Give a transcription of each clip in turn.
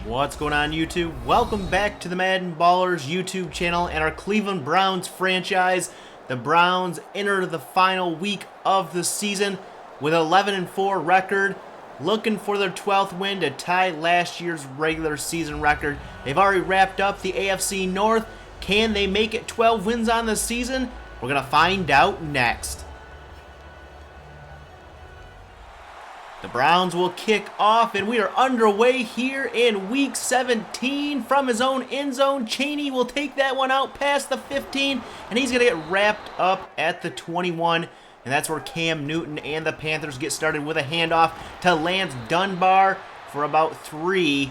What's going on, YouTube? Welcome back to the MaddenBallerz YouTube channel and our Cleveland Browns franchise. The Browns enter the final week of the season with an 11-4 record, looking for their 12th win to tie last year's regular season record. They've already wrapped up the AFC North. Can they make it 12 wins on the season? We're going to find out next. The Browns will kick off, and we are underway here in Week 17 from his own end zone. Chaney will take that one out past the 15, and he's going to get wrapped up at the 21. And that's where Cam Newton and the Panthers get started with a handoff to Lance Dunbar for about 3.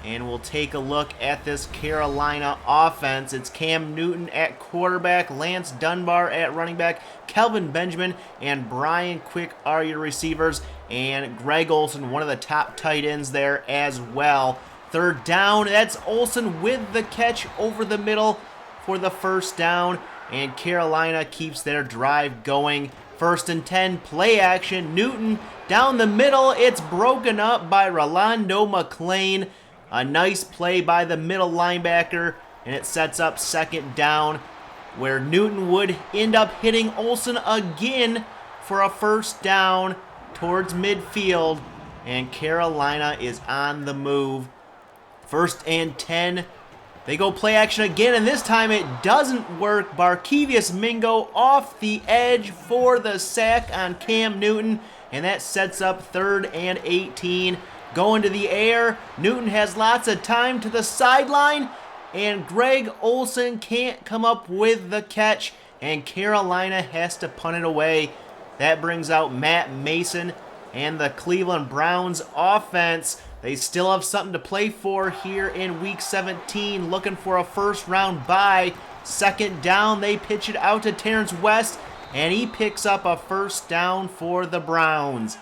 And we'll take a look at this Carolina offense. It's Cam Newton at quarterback, Lance Dunbar at running back, Kelvin Benjamin and Brian Quick are your receivers, and Greg Olsen, one of the top tight ends there as well. Third down, that's Olsen with the catch over the middle for the first down, and Carolina keeps their drive going. First and 10, play action. Newton down the middle. It's broken up by Rolando McClain. A nice play by the middle linebacker, and it sets up second down, where Newton would end up hitting Olsen again for a first down towards midfield, and Carolina is on the move. First and 10, they go play action again, and this time it doesn't work. Barkevious Mingo off the edge for the sack on Cam Newton, and that sets up third and 18. Going to the air, Newton has lots of time to the sideline, and Greg Olsen can't come up with the catch, and Carolina has to punt it away. That brings out Matt Mason and the Cleveland Browns offense. They still have something to play for here in Week 17, looking for a first-round bye. Second down, they pitch it out to Terrence West, and he picks up a first down for the Browns.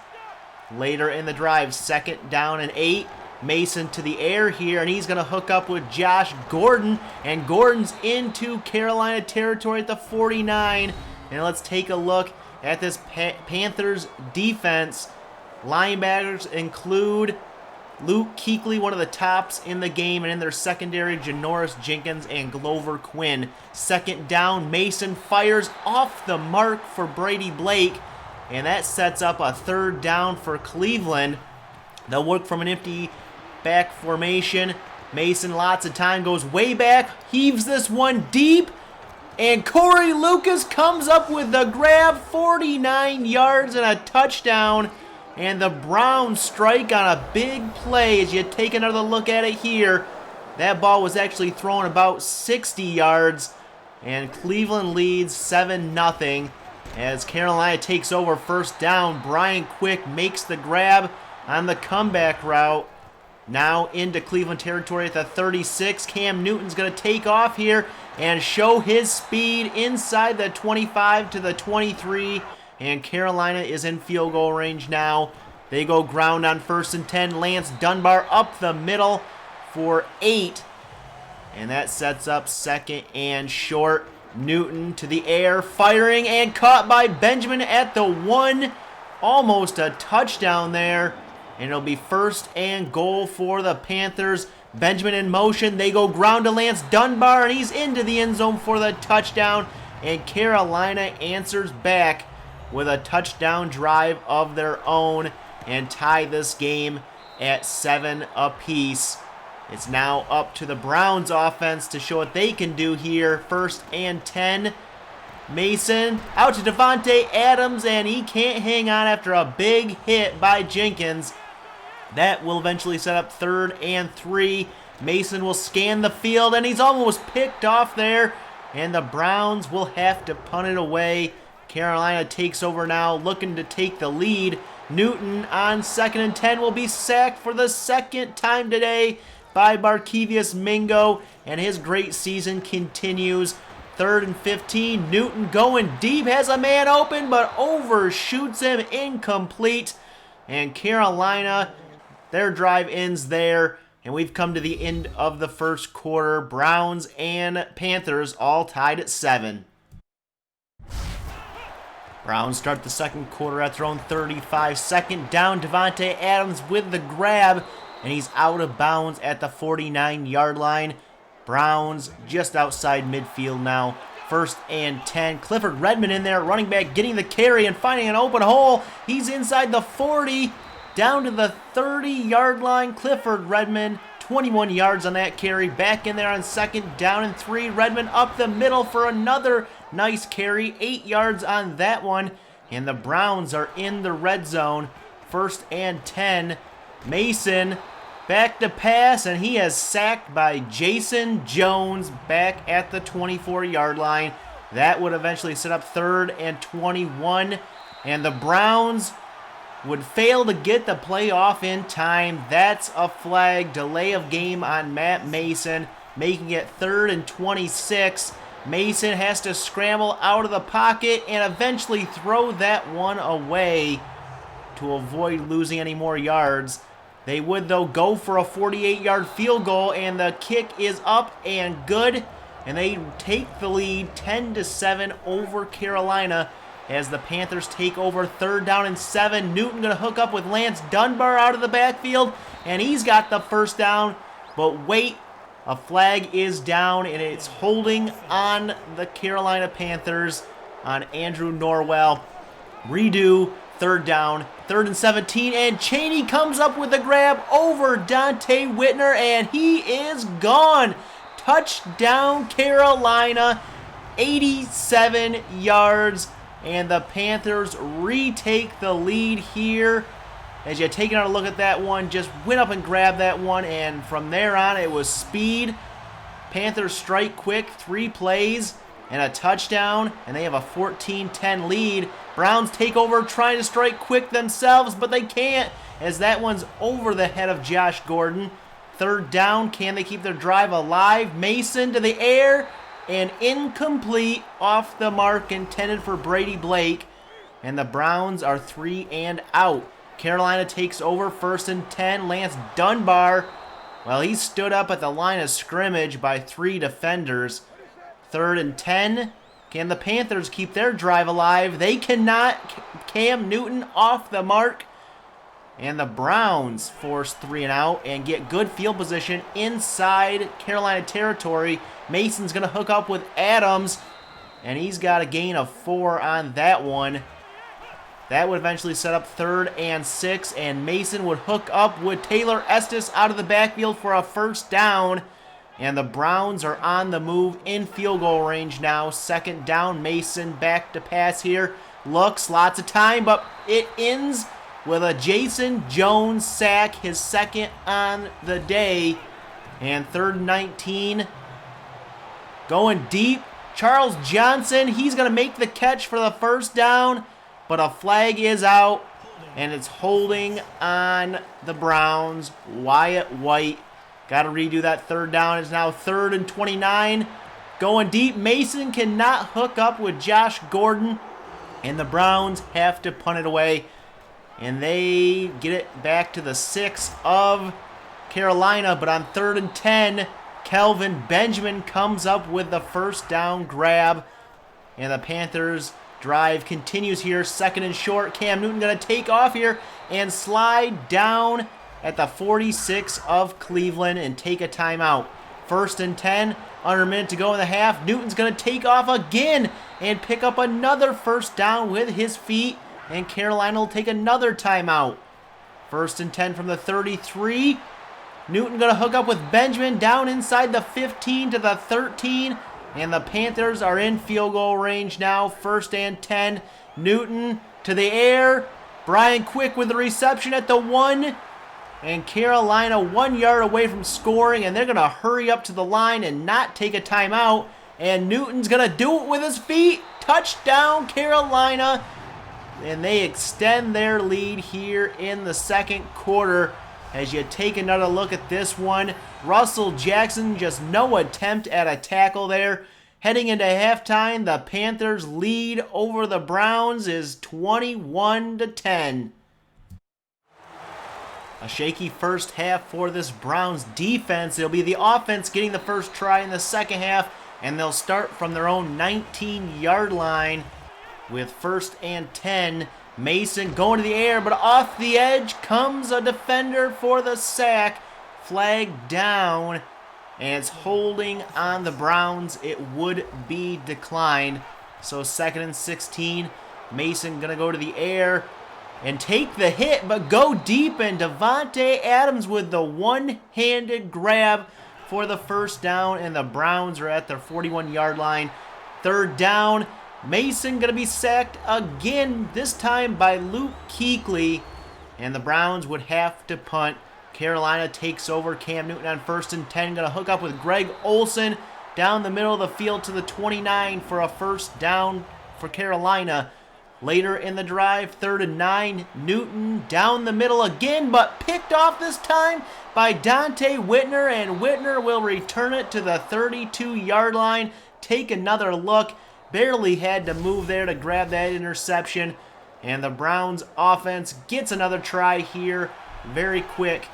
Later in the drive, second down and 8. Mason to the air here, and he's going to hook up with Josh Gordon, and Gordon's into Carolina territory at the 49. And let's take a look at this Panthers defense. Linebackers include Luke Kuechly, one of the tops in the game, and in their secondary, Janoris Jenkins and Glover Quinn. Second down, Mason fires off the mark for Brady Blake, and that sets up a third down for Cleveland. They'll work from an empty back formation. Mason, lots of time, goes way back, heaves this one deep, and Corey Lucas comes up with the grab, 49 yards and a touchdown. And the Browns strike on a big play as you take another look at it here. That ball was actually thrown about 60 yards, and Cleveland leads 7-0. As Carolina takes over first down, Brian Quick makes the grab on the comeback route. Now into Cleveland territory at the 36. Cam Newton's going to take off here and show his speed inside the 25 to the 23. And Carolina is in field goal range now. They go ground on first and 10. Lance Dunbar up the middle for 8. And that sets up second and short. Newton to the air, firing, and caught by Benjamin at the 1. Almost a touchdown there. And it'll be first and goal for the Panthers. Benjamin in motion. They go ground to Lance Dunbar, and he's into the end zone for the touchdown. And Carolina answers back with a touchdown drive of their own and tie this game at 7 apiece. It's now up to the Browns offense to show what they can do here. First and 10. Mason out to Devontae Adams, and he can't hang on after a big hit by Jenkins. That will eventually set up third and 3. Mason will scan the field, and he's almost picked off there, and the Browns will have to punt it away. Carolina takes over now, looking to take the lead. Newton on second and 10 will be sacked for the second time today by Barkevious Mingo, and his great season continues. Third and 15, Newton going deep, has a man open, but overshoots him, incomplete. And Carolina, their drive ends there, and we've come to the end of the first quarter. Browns and Panthers all tied at 7. Browns start the second quarter at their own 35. Second down, Devontae Adams with the grab. and he's out of bounds at the 49-yard line. Browns just outside midfield now. 1st and 10. Clifford Redmond in there, running back, getting the carry and finding an open hole. He's inside the 40, down to the 30-yard line. Clifford Redmond, 21 yards on that carry. Back in there on 2nd down and 3. Redmond up the middle for another nice carry. 8 yards on that one. And the Browns are in the red zone. 1st and 10. Mason back to pass, and he is sacked by Jason Jones back at the 24-yard line. That would eventually set up 3rd and 21. And the Browns would fail to get the play off in time. That's a flag. Delay of game on Matt Mason, making it 3rd and 26. Mason has to scramble out of the pocket and eventually throw that one away to avoid losing any more yards. They would, though, go for a 48-yard field goal, and the kick is up and good. And they take the lead 10-7 over Carolina as the Panthers take over 3rd down and 7. Newton going to hook up with Lance Dunbar out of the backfield, and he's got the 1st down. But wait, a flag is down, and it's holding on the Carolina Panthers on Andrew Norwell. Redo, 3rd down, 3rd and 17, and Chaney comes up with a grab over Dante Whitner, and he is gone. Touchdown Carolina, 87 yards, and the Panthers retake the lead here. As you take another look at that one, just went up and grabbed that one, and from there on it was speed. Panthers strike quick, 3 plays and a touchdown, and they have a 14-10 lead. Browns take over trying to strike quick themselves, but they can't, as that one's over the head of Josh Gordon. 3rd down, can they keep their drive alive? Mason to the air, and incomplete, off the mark, intended for Brady Blake. And the Browns are 3 and out. Carolina takes over 1st and 10. Lance Dunbar, well, he stood up at the line of scrimmage by 3 defenders. 3rd and 10. Can the Panthers keep their drive alive? They cannot. Cam Newton off the mark. And the Browns force 3 and out and get good field position inside Carolina territory. Mason's going to hook up with Adams, and he's got a gain of 4 on that one. That would eventually set up 3rd and 6, and Mason would hook up with Taylor Estes out of the backfield for a 1st down. And the Browns are on the move in field goal range now. 2nd down, Mason back to pass here. Looks, lots of time, but it ends with a Jason Jones sack, his 2nd on the day. And 3rd and 19. Going deep, Charles Johnson, he's going to make the catch for the 1st down, but a flag is out, and it's holding on the Browns. Wyatt White. Got to redo that 3rd down. It's now 3rd and 29. Going deep. Mason cannot hook up with Josh Gordon, and the Browns have to punt it away. And they get it back to the 6 of Carolina, but on 3rd and 10, Kelvin Benjamin comes up with the 1st down grab, and the Panthers drive continues here. 2nd and short. Cam Newton going to take off here and slide down at the 46 of Cleveland and take a timeout. 1st and 10, under a minute to go in the half. Newton's going to take off again and pick up another 1st down with his feet, and Carolina will take another timeout. 1st and 10 from the 33. Newton going to hook up with Benjamin down inside the 15 to the 13, and the Panthers are in field goal range now. 1st and 10. Newton to the air. Brian Quick with the reception at the 1. And Carolina 1 yard away from scoring, and they're going to hurry up to the line and not take a timeout. And Newton's going to do it with his feet. Touchdown, Carolina. And they extend their lead here in the 2nd quarter. As you take another look at this one, Russell Jackson, just no attempt at a tackle there. Heading into halftime, the Panthers' lead over the Browns is 21-10. A shaky first half for this Browns defense. It'll be the offense getting the first try in the 2nd half, and they'll start from their own 19-yard line with 1st and 10. Mason going to the air, but off the edge comes a defender for the sack. Flag down, and it's holding on the Browns. It would be declined. So 2nd and 16. Mason going to go to the air and take the hit, but go deep, and Devontae Adams with the one-handed grab for the first down, and the Browns are at their 41-yard line. 3rd down. Mason going to be sacked again, this time by Luke Kuechly, and the Browns would have to punt. Carolina takes over. Cam Newton on 1st and 10, going to hook up with Greg Olsen down the middle of the field to the 29 for a first down for Carolina. Later in the drive, 3rd and 9, Newton down the middle again, but picked off this time by Dante Whitner, and Whitner will return it to the 32-yard line. Take another look. Barely had to move there to grab that interception. And the Browns offense gets another try here very quick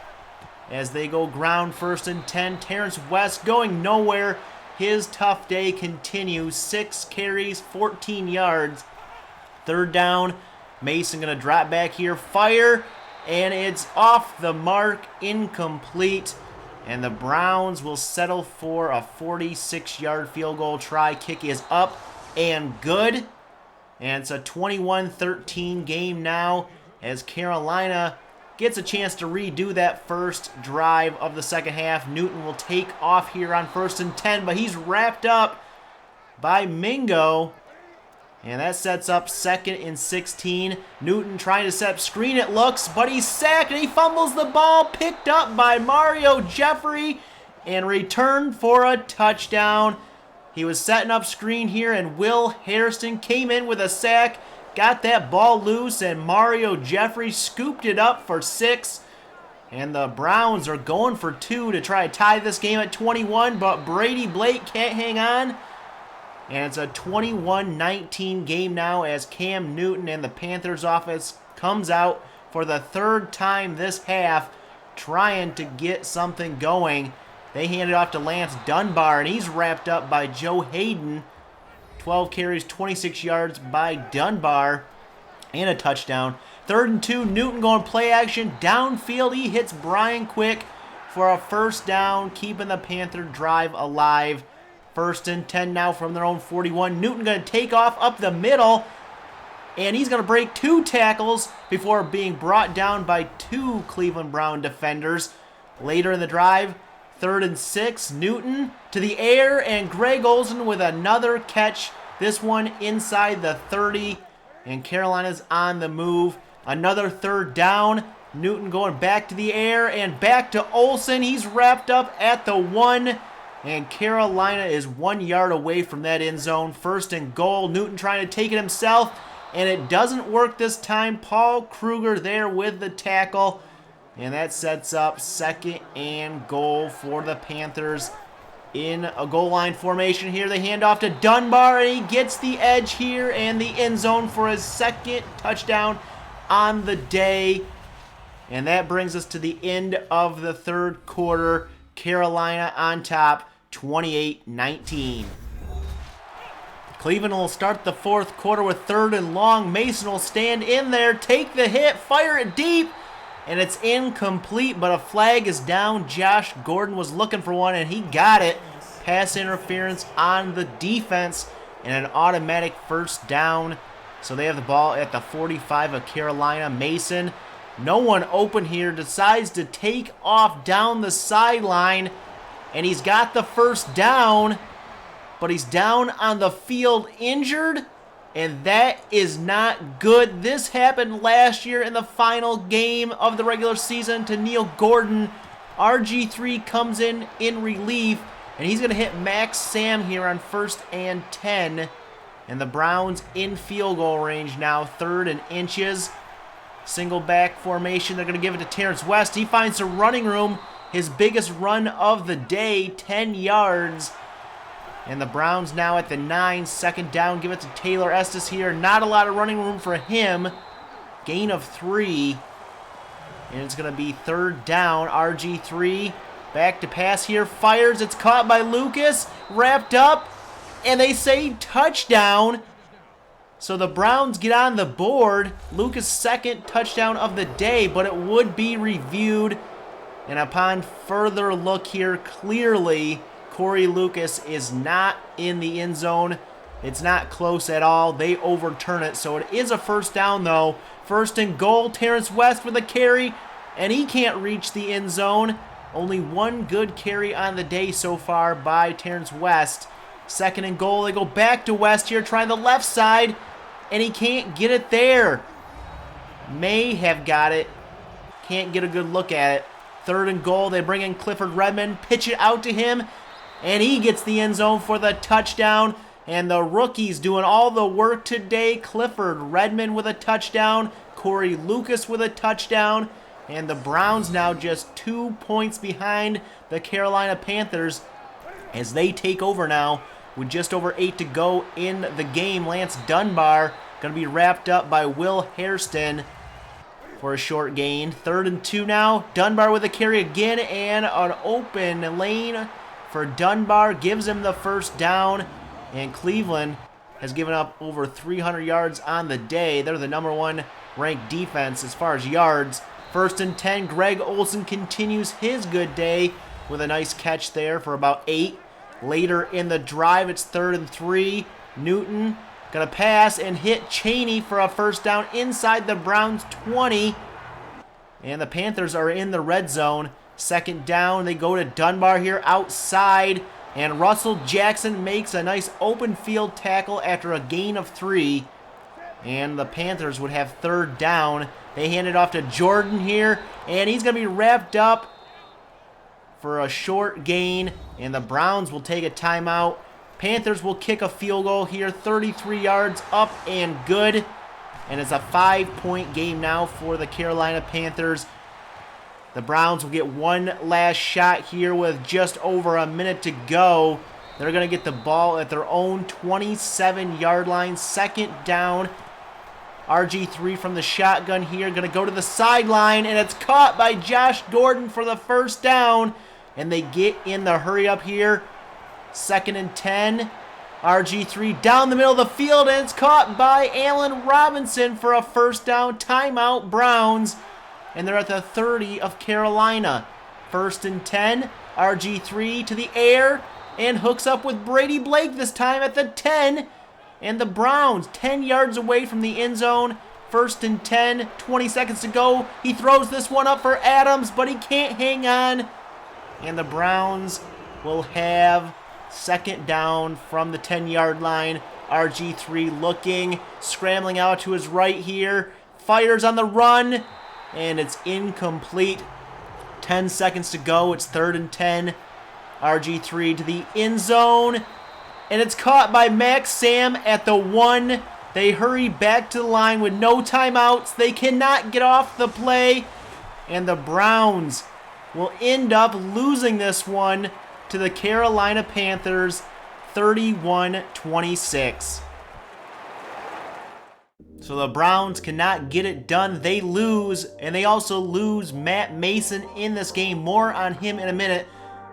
as they go ground 1st and 10. Terrence West going nowhere. His tough day continues. 6 carries, 14 yards. 3rd down. Mason going to drop back here. Fire. And it's off the mark. Incomplete. And the Browns will settle for a 46-yard field goal try. Kick is up and good. And it's a 21-13 game now as Carolina gets a chance to redo that first drive of the second half. Newton will take off here on 1st and 10, but he's wrapped up by Mingo. And that sets up 2nd and 16. Newton trying to set up screen, it looks, but he's sacked and he fumbles the ball, picked up by Mario Jeffrey and returned for a touchdown. He was setting up screen here, and Will Hairston came in with a sack, got that ball loose, and Mario Jeffrey scooped it up for 6. And the Browns are going for 2 to try to tie this game at 21, but Brady Blake can't hang on. And it's a 21-19 game now as Cam Newton and the Panthers offense comes out for the 3rd time this half trying to get something going. They hand it off to Lance Dunbar, and he's wrapped up by Joe Hayden. 12 carries, 26 yards by Dunbar, and a touchdown. 3rd and 2, Newton going play action. Downfield, he hits Brian Quick for a first down, keeping the Panther drive alive. 1st and 10 now from their own 41. Newton going to take off up the middle, and he's going to break 2 tackles before being brought down by 2 Cleveland Brown defenders. Later in the drive, 3rd and 6, Newton to the air, and Greg Olsen with another catch. This one inside the 30, and Carolina's on the move. Another 3rd down. Newton going back to the air and back to Olsen. He's wrapped up at the 1, and Carolina is 1 yard away from that end zone. 1st and goal. Newton trying to take it himself, and it doesn't work this time. Paul Kruger there with the tackle. And that sets up 2nd and goal for the Panthers in a goal line formation here. They hand off to Dunbar, and he gets the edge here and the end zone for his 2nd touchdown on the day. And that brings us to the end of the 3rd quarter. Carolina on top, 28-19. Cleveland will start the 4th quarter with 3rd and long. Mason will stand in there, take the hit, fire it deep. And it's incomplete, but a flag is down. Josh Gordon was looking for one, and he got it. Pass interference on the defense and an automatic first down. So they have the ball at the 45 of Carolina. Mason, no one open here, decides to take off down the sideline, and he's got the first down, but he's down on the field injured. And that is not good. This happened last year in the final game of the regular season to Neil Gordon. RG3 comes in relief, and he's going to hit Max Sam here on 1st and 10. And the Browns in field goal range now, 3rd and inches. Single back formation. They're going to give it to Terrence West. He finds some running room. His biggest run of the day, 10 yards. And the Browns now at the 9, 2nd down. Give it to Taylor Estes here. Not a lot of running room for him. Gain of 3. And it's going to be 3rd down. RG3 back to pass here. Fires. It's caught by Lucas. Wrapped up. And they say touchdown. So the Browns get on the board. Lucas' second touchdown of the day, but it would be reviewed. And upon further look here, clearly Corey Lucas is not in the end zone. It's not close at all. They overturn it. So it is a first down, though. First and goal, Terrence West with a carry, and he can't reach the end zone. Only one good carry on the day so far by Terrence West. Second and goal, they go back to West here, trying the left side, and he can't get it there. May have got it. Can't get a good look at it. Third and goal, they bring in Clifford Redmond, pitch it out to him, and he gets the end zone for the touchdown. And the rookies doing all the work today. Clifford Redmond with a touchdown. Corey Lucas with a touchdown. And the Browns now just 2 points behind the Carolina Panthers as they take over now with just over 8 to go in the game. Lance Dunbar going to be wrapped up by Will Hairston for a short gain. 3rd and 2 now. Dunbar with a carry again, and an open lane for Dunbar gives him the first down. And Cleveland has given up over 300 yards on the day. They're the #1 ranked defense as far as yards. 1st and 10, Greg Olsen continues his good day with a nice catch there for about 8. Later in the drive, it's 3rd and 3. Newton going to pass and hit Cheney for a first down inside the Browns 20. And the Panthers are in the red zone. 2nd down, they go to Dunbar here outside. And Russell Jackson makes a nice open field tackle after a gain of 3. And the Panthers would have 3rd down. They hand it off to Jordan here, and he's going to be wrapped up for a short gain. And the Browns will take a timeout. Panthers will kick a field goal here, 33 yards up and good. And it's a 5-point game now for the Carolina Panthers. The Browns will get one last shot here with just over a minute to go. They're going to get the ball at their own 27-yard line. 2nd down. RG3 from the shotgun here. Going to go to the sideline, and it's caught by Josh Gordon for the first down. And they get in the hurry up here. 2nd and 10. RG3 down the middle of the field, and it's caught by Allen Robinson for a first down. Timeout, Browns. And they're at the 30 of Carolina. 1st and 10. RG3 to the air and hooks up with Brady Blake this time at the 10. And the Browns 10 yards away from the end zone. 1st and 10. 20 seconds to go. He throws this one up for Adams, but he can't hang on. And the Browns will have 2nd down from the 10-yard line. RG3 looking, scrambling out to his right here. Fires on the run. And it's incomplete. 10 seconds to go. It's 3rd and 10. RG3 to the end zone. And it's caught by Max Sam at the 1. They hurry back to the line with no timeouts. They cannot get off the play. And the Browns will end up losing this one to the Carolina Panthers 31-26. So the Browns cannot get it done. They lose, and they also lose Matt Mason in this game. More on him in a minute.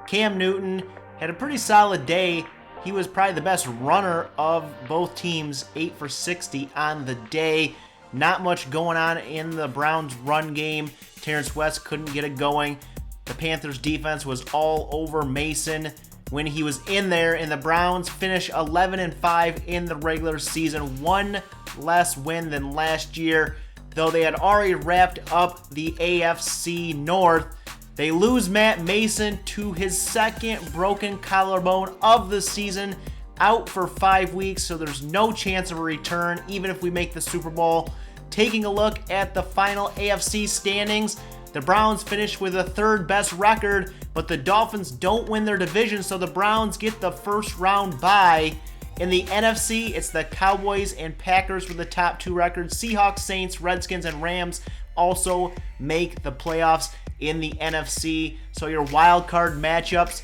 Cam Newton had a pretty solid day. He was probably the best runner of both teams, 8 for 60 on the day. Not much going on in the Browns run game. Terrence West couldn't get it going. The Panthers defense was all over Mason when he was in there, and the Browns finished 11-5 in the regular season. One less win than last year, though they had already wrapped up the AFC North. They lose Matt Mason to his 2nd broken collarbone of the season, out for 5 weeks, so there's no chance of a return even if we make the Super Bowl. Taking a look at the final AFC standings, the Browns finish with a 3rd best record, but the Dolphins don't win their division, so the Browns get the first round bye. In the NFC, it's the Cowboys and Packers with the top 2 records. Seahawks, Saints, Redskins, and Rams also make the playoffs in the NFC. So your wild card matchups,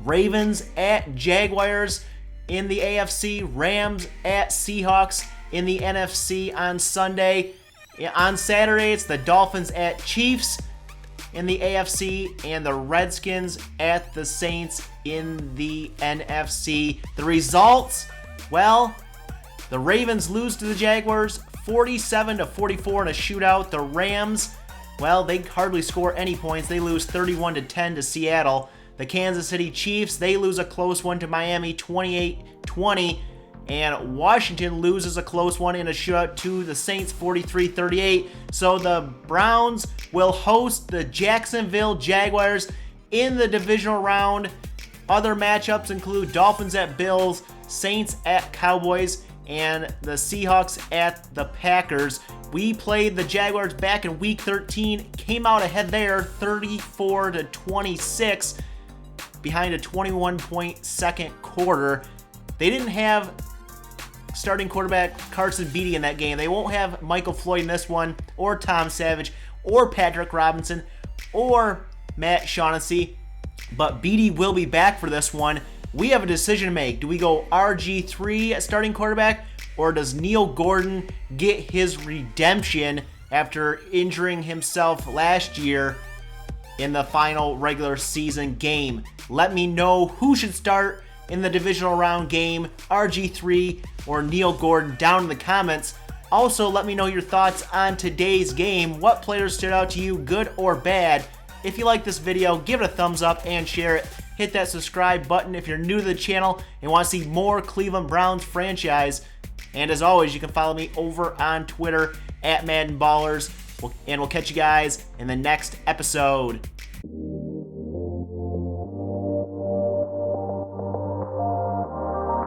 Ravens at Jaguars in the AFC, Rams at Seahawks in the NFC on Sunday. On Saturday, it's the Dolphins at Chiefs in the AFC and the Redskins at the Saints in the NFC. The results, well, The Ravens lose to the Jaguars 47-44 in a shootout. The Rams, well, they hardly score any points. They lose 31-10 to Seattle. The Kansas City Chiefs, they lose a close one to Miami 28-20. And Washington loses a close one in a shootout to the Saints 43-38. So the Browns will host the Jacksonville Jaguars in the divisional round. Other matchups include Dolphins at Bills, Saints at Cowboys, and the Seahawks at the Packers. We played the Jaguars back in Week 13, came out ahead there 34-26 behind a 21-point second quarter. They didn't have starting quarterback Carson Beatty in that game. They won't have Michael Floyd in this one, or Tom Savage, or Patrick Robinson, or Matt Shaughnessy, but Beatty will be back for this one. We have a decision to make. Do we go RG3 at starting quarterback, or does Neil Gordon get his redemption after injuring himself last year in the final regular season game? Let me know who should start in the divisional round game, RG3 or Neil Gordon, down in the comments. Also, let me know your thoughts on today's game. What players stood out to you, good or bad? If you like this video, give it a thumbs up and share it. Hit that subscribe button if you're new to the channel and want to see more Cleveland Browns franchise. And as always, you can follow me over on Twitter at MaddenBallerz. And we'll catch you guys in the next episode.